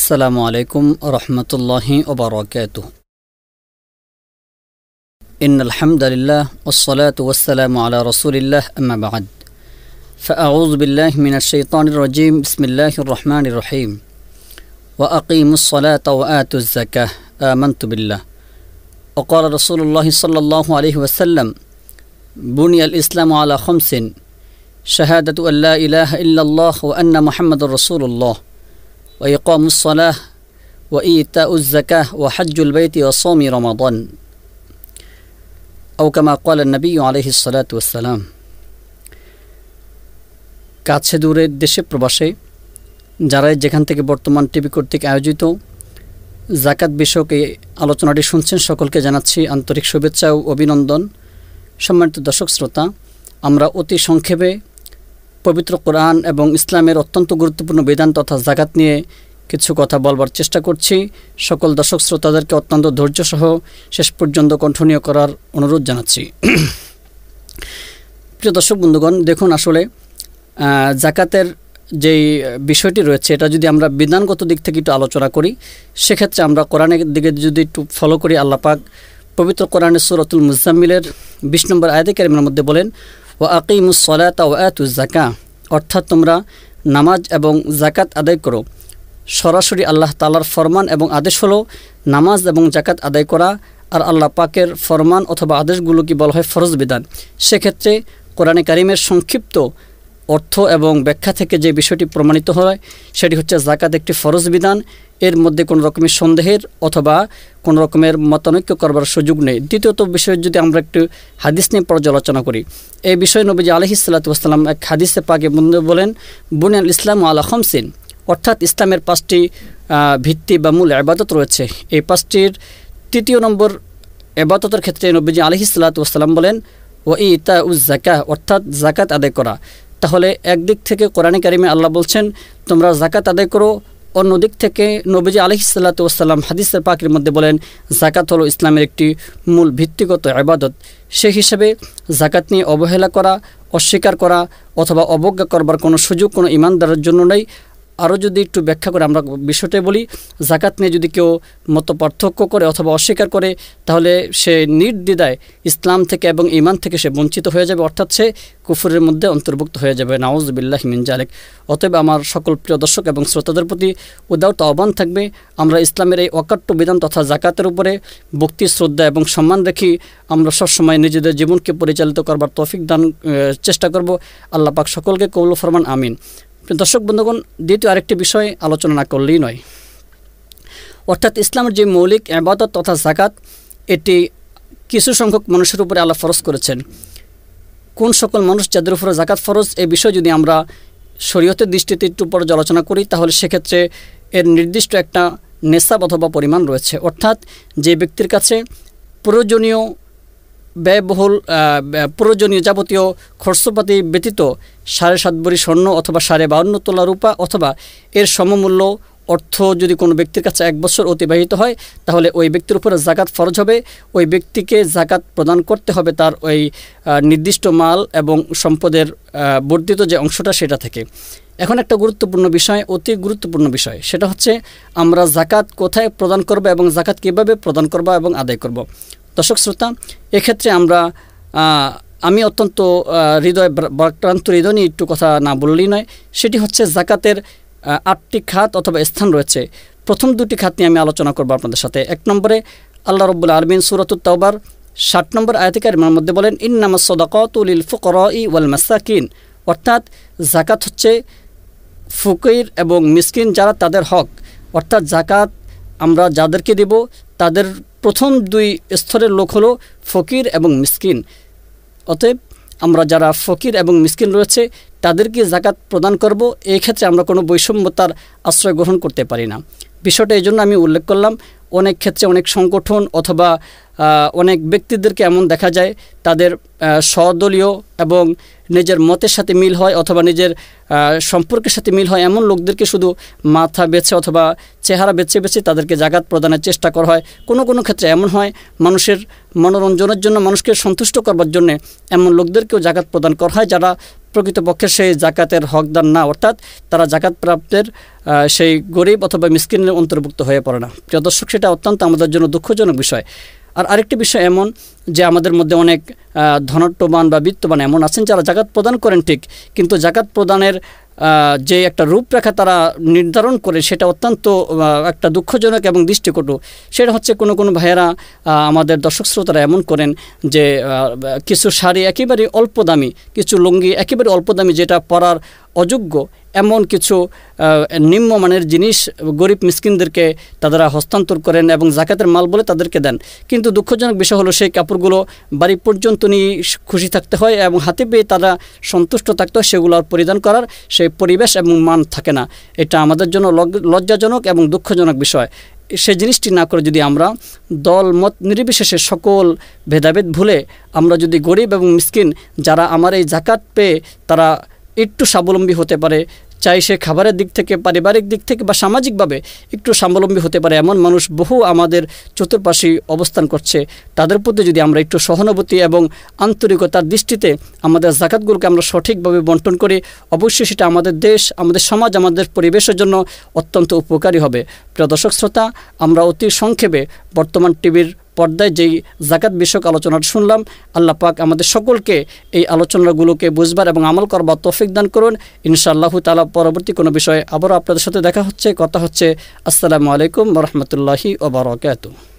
السلام عليكم ورحمة الله وبركاته. إن الحمد لله والصلاة والسلام على رسول الله أما بعد فأعوذ بالله من الشيطان الرجيم بسم الله الرحمن الرحيم وأقيموا الصلاة وآتوا الزكاة آمنت بالله وقال رسول الله صلى الله عليه وسلم بني الإسلام على 5 شهادة أن لا إله إلا الله وأن محمد رسول الله وإقام الصلاة وإيتاء الزكاة وحج البيت وصوم رمضان أو كما قال النبي عليه الصلاة والسلام. কাছে দূরে দেশে প্রবাসে যারা যেখান থেকে বর্তমান টিভি কর্তৃক আয়োজিত যাকাত বিষয়ক এই আলোচনাটি শুনছেন সকলকে জানাচ্ছি আন্তরিক শুভেচ্ছা ও অভিনন্দন। সম্মানিত দর্শক শ্রোতা, আমরা অতি সংক্ষেপে পবিত্র কোরআন এবং ইসলামের অত্যন্ত গুরুত্বপূর্ণ বিধান তথা যাকাত নিয়ে কিছু কথা বলবার চেষ্টা করছি। সকল দর্শক শ্রোতাদেরকে অত্যন্ত ধৈর্যসহ শেষ পর্যন্ত কণ্ঠনীয় করার অনুরোধ জানাচ্ছি। প্রিয় দর্শক বন্ধুগণ, দেখুন আসলে যাকাতের যেই বিষয়টি রয়েছে এটা যদি আমরা বিধানগত দিক থেকে একটু আলোচনা করি, সেক্ষেত্রে আমরা কোরআনের দিকে যদি একটু ফলো করি, আল্লাহ পাক পবিত্র কোরআনের সূরাতুল মুজাম্মিলের 20 নম্বর আয়াতে কারিমার মধ্যে বলেন ওয়া আকিমুস সালাতা ওয়া আতুজ যাকাহ, অর্থাৎ তোমরা নামাজ এবং যাকাত আদায় করো। সরাসরি আল্লাহ তাআলার ফরমান এবং আদেশ হলো নামাজ এবং যাকাত আদায় করা, আর আল্লাহ পাকের ফরমান অথবা আদেশগুলো কি বলা হয় ফরজ বিধান। সেক্ষেত্রে কোরআনে কারিমের সংক্ষিপ্ত অর্থ এবং ব্যাখ্যা থেকে যে বিষয়টি প্রমাণিত হয় সেটি হচ্ছে যাকাত একটি ফরজ বিধান। এর মধ্যে কোনো রকমের সন্দেহের অথবা কোনো রকমের মতানৈক্য করবার সুযোগ নেই। দ্বিতীয়ত বিষয় যদি আমরা একটু হাদিস নিয়ে পর্যালোচনা করি, এই বিষয়ে নবীজি আলাইহিস সালাতু ওয়াস সালাম এক হাদিসে পাকে বলেন বুনিয়াল ইসলাম আলা খামসিন, অর্থাৎ ইসলামের 5টি ভিত্তি বা মূল ইবাদত রয়েছে। এই 5টির তৃতীয় নম্বর ইবাদতের ক্ষেত্রে নবীজি আলাইহিস সালাতু ওয়াস সালাম বলেন ওয়া ইতাউজ যাকাহ, অর্থাৎ যাকাত আদায় করা। তাহলে একদিক থেকে কোরআনে কারিমে আল্লাহ বলছেন তোমরা যাকাত আদায় করো, অন্য দিক থেকে নবীজি আলাইহিস সালাতু ওয়াস সালাম হাদিসের পাকের মধ্যে বলেন যাকাত হলো ইসলামের একটি মূল ভিত্তিগত ইবাদত। সেই হিসেবে যাকাত নিয়ে অবহেলা করা, অস্বীকার করা অথবা অবজ্ঞা করবার কোনো সুযোগ কোনো ইমানদারের জন্য নেই। আরও যদি একটু ব্যাখ্যা করে আমরা বিষয়টাই বলি, যাকাত নিয়ে যদি কেউ মত পার্থক্য করে অথবা অস্বীকার করে তাহলে সে নির্দ্বিধায় ইসলাম থেকে এবং ঈমান থেকে সে বঞ্চিত হয়ে যাবে, অর্থাৎ সে কুফরের মধ্যে অন্তর্ভুক্ত হয়ে যাবে। নাউযু বিল্লাহি মিন যালিক। অতএব আমার সকল প্রিয় দর্শক এবং শ্রোতাদের প্রতি উদারত আহ্বান থাকবে, আমরা ইসলামের এই অকাট্য বিধান তথা যাকাতের উপরে ভক্তি, শ্রদ্ধা এবং সম্মান রেখে আমরা সবসময় নিজেদের জীবনকে পরিচালিত করবার তৌফিক দান চেষ্টা করব। আল্লাহ পাক সকলকে কবুল ফরমান, আমিন। দর্শক বন্ধুগণ, দ্বিতীয় আরেকটি বিষয় আলোচনা না করলেই নয়, অর্থাৎ ইসলামের যে মৌলিক ইবাদত তথা যাকাত, এটি কিছু সংখ্যক মানুষের উপরে আল্লাহ ফরজ করেছেন। কোন সকল মানুষ যাদের উপরে যাকাত ফরজ, এই বিষয় যদি আমরা শরীয়তের দৃষ্টিতে একটু পর্যালোচনা করি তাহলে সেক্ষেত্রে এর নির্দিষ্ট একটা নেসাব অথবা পরিমাণ রয়েছে। অর্থাৎ যে ব্যক্তির কাছে প্রয়োজনীয় ব্যয়বহুল প্রয়োজনীয় যাবতীয় খরচপাতি ব্যতীত 7.5 ভরি স্বর্ণ অথবা 52.5 তোলা রূপা অথবা এর সমমূল্য অর্থ যদি কোনো ব্যক্তির কাছে 1 বছর অতিবাহিত হয় তাহলে ওই ব্যক্তির উপরে যাকাত ফরজ হবে। ওই ব্যক্তিকে যাকাত প্রদান করতে হবে তার ওই নির্দিষ্ট মাল এবং সম্পদের বর্ধিত যে অংশটা সেটা থেকে। এখন একটা গুরুত্বপূর্ণ বিষয়, অতি গুরুত্বপূর্ণ বিষয়, সেটা হচ্ছে আমরা যাকাত কোথায় প্রদান করব এবং যাকাত কীভাবে প্রদান করব এবং আদায় করব। দর্শক শ্রোতা, এক্ষেত্রে আমি অত্যন্ত ভারাক্রান্ত হৃদয় নিয়ে একটু কথা না বললেই নয়। সেটি হচ্ছে যাকাতের 8টি খাত অথবা স্থান রয়েছে। প্রথম 2টি খাত নিয়ে আমি আলোচনা করব আপনাদের সাথে। 1 নম্বরে আল্লাহ রাব্বুল আলামিন সূরাতুত তাওবার 60 নম্বর আয়াতে কারিমার মধ্যে বলেন ইন্নামাস সাদাকাতু লিল ফুকারাই ওয়াল মাসাকিন, অর্থাৎ যাকাত হচ্ছে ফকির এবং মিসকিন যারা তাদের হক, অর্থাৎ যাকাত আমরা যাদেরকে দেব তাদের প্রথম 2 স্তরের লোক হলো ফকির এবং মিসকিন। অতএব আমরা যারা ফকির এবং মিসকিন রয়েছে তাদেরকে যাকাত প্রদান করব। এই ক্ষেত্রে আমরা কোনো বৈষম্যতার আশ্রয় গ্রহণ করতে পারি না। বিষয়টা এই জন্য আমি উল্লেখ করলাম, অনেক ক্ষেত্রে অনেক সংগঠন অথবা অনেক ব্যক্তিদেরকে এমন দেখা যায় তাদের স্বদলীয় এবং নিজের মতের সাথে মিল হয় অথবা নিজের সম্পর্কের সাথে মিল হয় এমন লোকদেরকে শুধু মাথা বেছে অথবা চেহারা বেছে বেছে তাদেরকে জাকাত প্রদানের চেষ্টা করা হয়। কোনো কোনো ক্ষেত্রে এমন হয় মানুষের মনোরঞ্জনের জন্য, মানুষকে সন্তুষ্ট করবার জন্য এমন লোকদেরকেও জাকাত প্রদান করা হয় যারা প্রকৃতপক্ষে সেই জাকাতের হকদার না, অর্থাৎ তারা জাকাত প্রাপ্তের সেই গরিব অথবা মিসকিনের অন্তর্ভুক্ত হয়ে পড়ে না। প্রিয় দর্শক, সেটা অত্যন্ত আমাদের জন্য দুঃখজনক বিষয়। আর আরেকটি বিষয় এমন যে আমাদের মধ্যে অনেক ধনাঢ্যবান বা বিত্তবান এমন আছেন যারা জাকাত প্রদান করেন ঠিক, কিন্তু জাকাত প্রদানের যে একটা রূপরেখা তারা নির্ধারণ করে সেটা অত্যন্ত একটা দুঃখজনক এবং দৃষ্টিকটু। সেটা হচ্ছে কোনো কোনো ভাইয়েরা আমাদের দর্শক শ্রোতারা এমন করেন যে কিছু শাড়ি একেবারে অল্প দামি, কিছু লুঙ্গি একেবারে অল্প দামি যেটা পরার অযোগ্য, এমন কিছু নিম্নমানের জিনিস গরিব মিসকিনদেরকে তারা হস্তান্তর করেন এবং জাকাতের মাল বলে তাদেরকে দেন। কিন্তু দুঃখজনক বিষয় হলো সেই কাপড়গুলো বাড়ি পর্যন্ত নিয়ে খুশি থাকতে হয় এবং হাতে পেয়ে তারা সন্তুষ্ট থাকতে হয়, সেগুলো আর পরিধান করার সেই পরিবেশ এবং মান থাকে না। এটা আমাদের জন্য লজ্জাজনক এবং দুঃখজনক বিষয়। সেই জিনিসটি না করে যদি আমরা দল মত নির্বিশেষে সকল ভেদাভেদ ভুলে আমরা যদি গরিব এবং মিসকিন যারা আমার এই জাকাত পেয়ে তারা একটু স্বাবলম্বী হতে পারে, চাই সে খাবারের দিক থেকে, পারিবারিক দিক থেকে বা সামাজিকভাবে একটু স্বাবলম্বী হতে পারে, এমন মানুষ বহু আমাদের চতুর্পাশে অবস্থান করছে, তাদের প্রতি যদি আমরা একটু সহানুভূতি এবং আন্তরিকতার দৃষ্টিতে আমাদের জাকাতগুলোকে আমরা সঠিকভাবে বন্টন করি, অবশ্যই সেটা আমাদের দেশ, আমাদের সমাজ, আমাদের পরিবেশের জন্য অত্যন্ত উপকারী হবে। প্রিয় দর্শক শ্রোতা, আমরা অতি সংক্ষেপে বর্তমান টিভির পর্দায় যেই জাকাত বিষয়ক আলোচনাটা শুনলাম, আল্লাহ পাক আমাদের সকলকে এই আলোচনাগুলোকে বুঝবার এবং আমল করবার তৌফিক দান করুন ইনশাআল্লাহু তাআলা। পরবর্তী কোনো বিষয়ে আবারও আপনাদের সাথে দেখা হচ্ছে, কথা হচ্ছে। আসসালামু আলাইকুম ওয়া রাহমাতুল্লাহি ওয়া বারাকাতুহু।